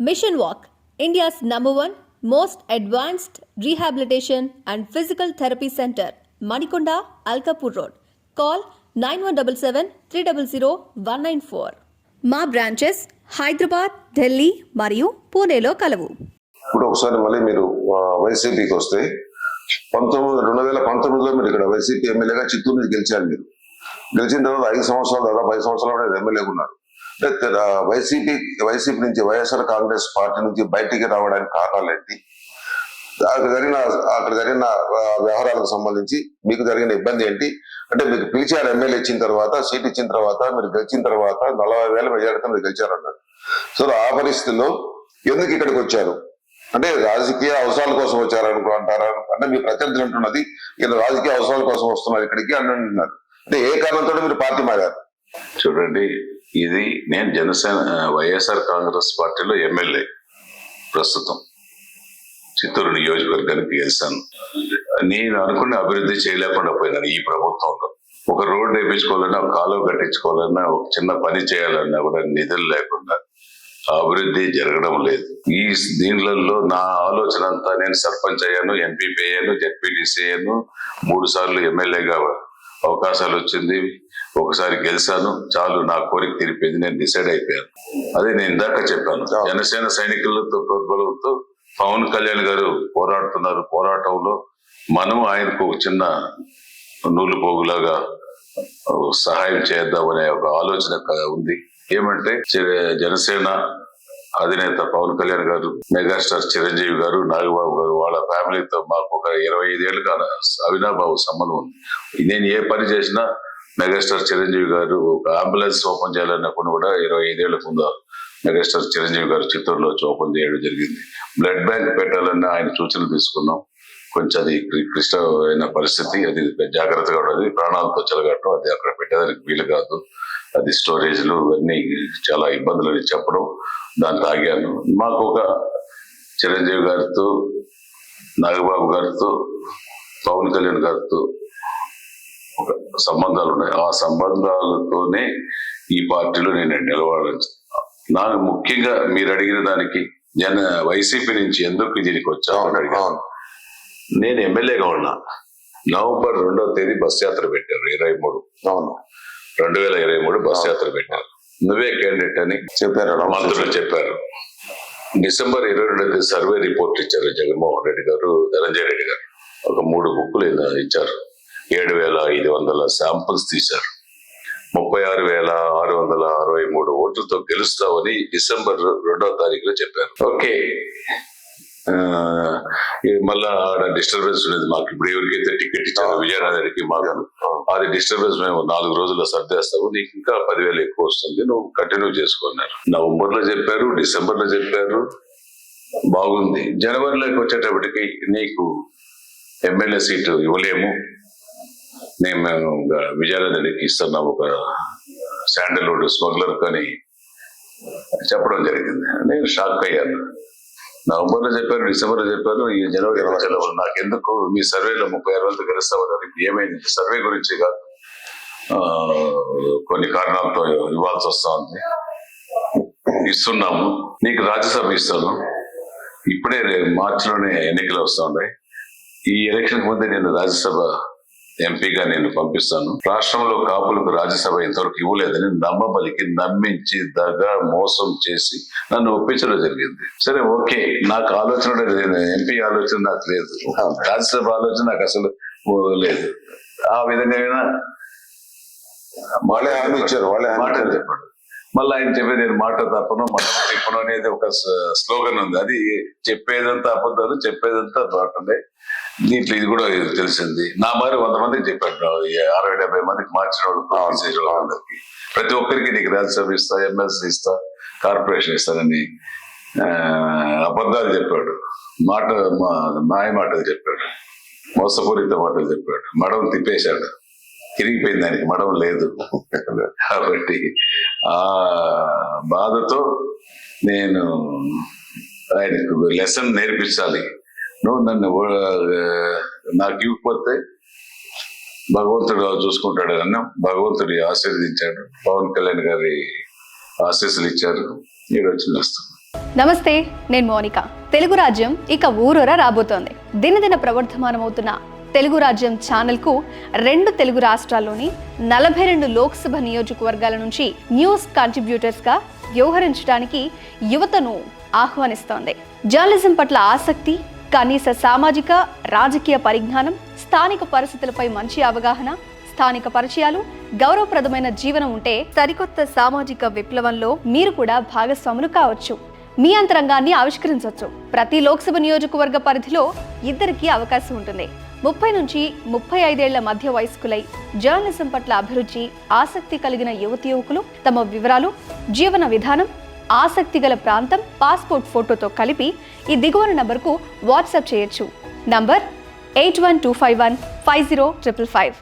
Mission Walk, India's #1 most advanced rehabilitation and physical therapy center, Manikonda, Alkapur Road. Call 9177 మా branches Hyderabad, Delhi మరియు పూణేలో కలవు. ఇప్పుడు ఒకసారి మళ్ళీ మీరు వైసీపీకి వస్తే 2019లో మీరు ఇక్కడ వైసీపీ ఎమ్మెల్యేగా చిత్తూరు నుంచి గెలిచారు. మీరు గెలిచిన తర్వాత 5 సంవత్సరాలు, దాదాపు 5 సంవత్సరాలు ఎమ్మెల్యేగా ఉన్నారు. వైసీపీ నుంచి వైఎస్ఆర్ కాంగ్రెస్ పార్టీ నుంచి బయటికి రావడానికి కారణాలు ఏంటి? అక్కడ జరిగిన వ్యవహారాలకు సంబంధించి మీకు జరిగిన ఇబ్బంది ఏంటి? అంటే మీకు పిలిచారు, ఎమ్మెల్యే ఇచ్చిన తర్వాత, సీట్ ఇచ్చిన తర్వాత, మీరు గెలిచిన తర్వాత 40,000 మెజారిటీతో మీరు గెలిచారన్నారు. సో ఆ పరిస్థితుల్లో ఎందుకు ఇక్కడికి వచ్చారు? అంటే రాజకీయ అవసరాల కోసం వచ్చారు అంటారా? అంటే మీ ప్రత్యర్థులు అంటున్నది ఈయన రాజకీయ అవసరాల కోసం వస్తున్నారు ఇక్కడికి అంటున్నారు. అంటే ఏ కారణంతో మీరు పార్టీ మారారు? చూడండి, ఇది నేను జనసేన వైఎస్ఆర్ కాంగ్రెస్ పార్టీలో ఎమ్మెల్యే, ప్రస్తుతం చిత్తూరు నియోజకవర్గానికి గెలిచాను. నేను అనుకున్న అభివృద్ధి చేయలేకుండా పోయినాను. ఈ ప్రభుత్వంలో ఒక రోడ్డు వేయించుకోవాలన్నా, ఒక కాలువ కట్టించుకోవాలన్నా, ఒక చిన్న పని చేయాలన్నా కూడా నిధులు లేకుండా అభివృద్ధి జరగడం లేదు. ఈ దీనిలలో నా ఆలోచన అంతా, నేను సర్పంచ్ అయ్యాను, ఎంపీపీ అయ్యాను, జెడ్పీటీసీ అయ్యాను, 3 సార్లు ఎమ్మెల్యేగా అవకాశాలు వచ్చింది, ఒకసారి గెలిచాను, చాలు నా కోరిక తీరిపోయింది, నేను డిసైడ్ అయిపోయాను. అదే నేను ఇందాక చెప్పాను, జనసేన సైనికులతో ప్రోద్బలంతో పవన్ కళ్యాణ్ గారు పోరాడుతున్నారు. పోరాటంలో మనం ఆయనకు చిన్న నూలు పోగులాగా సహాయం చేద్దామనే ఒక ఆలోచన ఉంది. ఏమంటే జనసేన అధినేత పవన్ కళ్యాణ్ గారు, మెగాస్టార్ చిరంజీవి గారు, నాగబాబు గారు, వాళ్ళ ఫ్యామిలీతో మాకు ఒక 25 ఏళ్ళుగా అవినాభావ సంబంధం ఉంది. నేను ఏ పని చేసినా మెగాస్టార్ చిరంజీవి గారు ఒక అంబులెన్స్ ఓపెన్ చేయాలన్నప్పుడు కూడా 25 ఏళ్ల ముందు మెగాస్టార్ చిరంజీవి గారు చిత్తూరులో ఓపెన్ చేయడం జరిగింది. బ్లడ్ బ్యాంక్ పెట్టాలన్న ఆయన సూచనలు తీసుకున్నాం. కొంచెం అది క్లిష్టమైన పరిస్థితి, అది జాగ్రత్తగా ఉండదు, ప్రాణాలతో చెలగట్టడం, అది అక్కడ పెట్టేదానికి వీలు కాదు, అది స్టోరేజ్లు అన్ని చాలా ఇబ్బందులు అని చెప్పడం, దాన్ని ఆగాను. మాకు ఒక చిరంజీవి గారితో, నాగబాబు గారితో, పవన్ కళ్యాణ్ గారితో ఒక సంబంధాలు ఉన్నాయి. ఆ సంబంధాలతోనే ఈ పార్టీలో నేను నిలవాలని. నాకు ముఖ్యంగా మీరు అడిగిన దానికి వైసీపీ నుంచి ఎందుకు దీనికి వచ్చామని అడిగాను. నేను ఎమ్మెల్యేగా ఉన్నా. నవంబర్ 2వ తేదీ బస్ యాత్ర పెట్టారు, 2023 బస్ యాత్ర పెట్టారు. నువ్వే క్యాండిడేట్ అని చెప్పారు, మంత్రులు చెప్పారు. డిసెంబర్ 22వ తేదీ సర్వే రిపోర్ట్ ఇచ్చారు జగన్మోహన్ రెడ్డి గారు, ధనంజయ రెడ్డి గారు. ఒక 3 బుక్కులు ఇచ్చారు. 7,500 శాంపుల్స్ తీశారు. 36,663 ఓట్లతో గెలుస్తామని డిసెంబర్ 2వ తారీఖులో చెప్పారు. ఓకే, మళ్ళా డిస్టర్బెన్స్ ఉండేది మాకు. ఇప్పుడు ఎవరికైతే టికెట్ ఇచ్చారో విజయనగరికి, మాకు అది డిస్టర్బెన్స్ మేము 4 రోజుల్లో సర్దేస్తాము, నీకు ఇంకా 10,000 ఎక్కువ వస్తుంది, నువ్వు కంటిన్యూ చేసుకున్నారు. నవంబర్లో చెప్పారు, డిసెంబర్లో చెప్పారు, బాగుంది. జనవరిలోకి వచ్చేటప్పటికి నీకు ఎమ్మెల్యే సీటు ఇవ్వలేము, మేము విజయనగరికి ఇస్తున్నాం, ఒక శాండల్వుడ్ స్మగ్లర్ అని చెప్పడం జరిగింది. నేను షాక్ అయ్యాను. నవంబర్లో చెప్పారు, డిసెంబర్లో చెప్పారు, ఈ జనవరి 27 నాకెందుకు మీ సర్వేలో 36,000 గెలుస్తామని. ఏమైంది? సర్వే గురించి కాదు, కొన్ని కారణాలతో ఇవ్వాల్సి వస్తా ఉంది. ఇస్తున్నాము, నీకు రాజ్యసభ ఇస్తాను. ఇప్పుడే మార్చిలోనే ఎన్నికలు వస్తా ఉన్నాయి. ఈ ఎలక్షన్ ముందే నేను రాజ్యసభ ఎంపీగా నేను పంపిస్తాను. రాష్ట్రంలో కాపులకు రాజ్యసభ ఇంతవరకు ఇవ్వలేదని నమ్మబలికి, నమ్మించి, దగ్గర మోసం చేసి నన్ను ఒప్పించడం జరిగింది. సరే, ఓకే, నాకు ఆలోచన లేదు, ఎంపీ ఆలోచన నాకు లేదు, రాజ్యసభ ఆలోచన నాకు అసలు లేదు. ఆ విధంగా వాళ్ళే హామీ ఇచ్చారు, వాళ్ళే మాటలు చెప్పాడు. మళ్ళీ ఆయన చెప్పేది నేను మాట తప్పను, మాట తిప్పను అనేది ఒక స్లోగన్ ఉంది. అది చెప్పేదంతా అబద్ధాలు, చెప్పేదంతా మాటలే. దీంట్లో ఇది కూడా తెలిసింది. నా మరి 100 మందికి చెప్పాడు, 60-70 మందికి మార్చిన వాళ్ళకి, ప్రతి ఒక్కరికి నీకు రాజ్యసభ ఇస్తా, ఎమ్మెల్సీ ఇస్తా, కార్పొరేషన్ ఇస్తానని అబద్ధాలు చెప్పాడు. మాయ మాటలు చెప్పాడు, మోసపూరిత మాటలు చెప్పాడు, మడం తిప్పేశాడు, తిరిగిపోయింది, దానికి మడం లేదు. కాబట్టి ఆ బాధతో నేను ఆయనకు లెసన్ నేర్పించాలి. నువ్వు నన్ను నాకు ఇవ్వకపోతే భగవంతుడు చూసుకుంటాడు అన్న. భగవంతుడి ఆశీర్వదించాడు, పవన్ కళ్యాణ్ గారి ఆశీస్సులు ఇచ్చారు, 7 వచ్చిన వస్తుంది. నమస్తే, నేను మోనిక. తెలుగు రాజ్యం ఇక ఊరూరా రాబోతోంది. దినదిన ప్రవర్ధమానమవుతున్న తెలుగు రాజ్యం ఛానల్కు 2 తెలుగు రాష్ట్రాల్లోని 42 లోక్సభ నియోజకవర్గాల నుంచి న్యూస్ కంట్రిబ్యూటర్స్గా వ్యవహరించడానికి యువతను ఆహ్వానిస్తోంది. జర్నలిజం పట్ల ఆసక్తి, కనీస సామాజిక రాజకీయ పరిజ్ఞానం, స్థానిక పరిస్థితులపై మంచి అవగాహన, స్థానిక పరిచయాలు, గౌరవప్రదమైన జీవనం ఉంటే సరికొత్త సామాజిక విప్లవంలో మీరు కూడా భాగస్వాములు కావచ్చు. మీ అంతరంగాన్ని ఆవిష్కరించవచ్చు. ప్రతి లోక్సభ నియోజకవర్గ పరిధిలో 2కి అవకాశం ఉంటుంది. 30 నుంచి 35 ఏళ్ల మధ్య వయస్కులై జర్నలిజం పట్ల అభిరుచి, ఆసక్తి కలిగిన యువకులు తమ వివరాలు, జీవన విధానం, ఆసక్తి గల ప్రాంతం, పాస్పోర్ట్ ఫోటోతో కలిపి ఈ దిగువన నంబర్కు వాట్సాప్ చేయొచ్చు. నంబర్ 8125150555.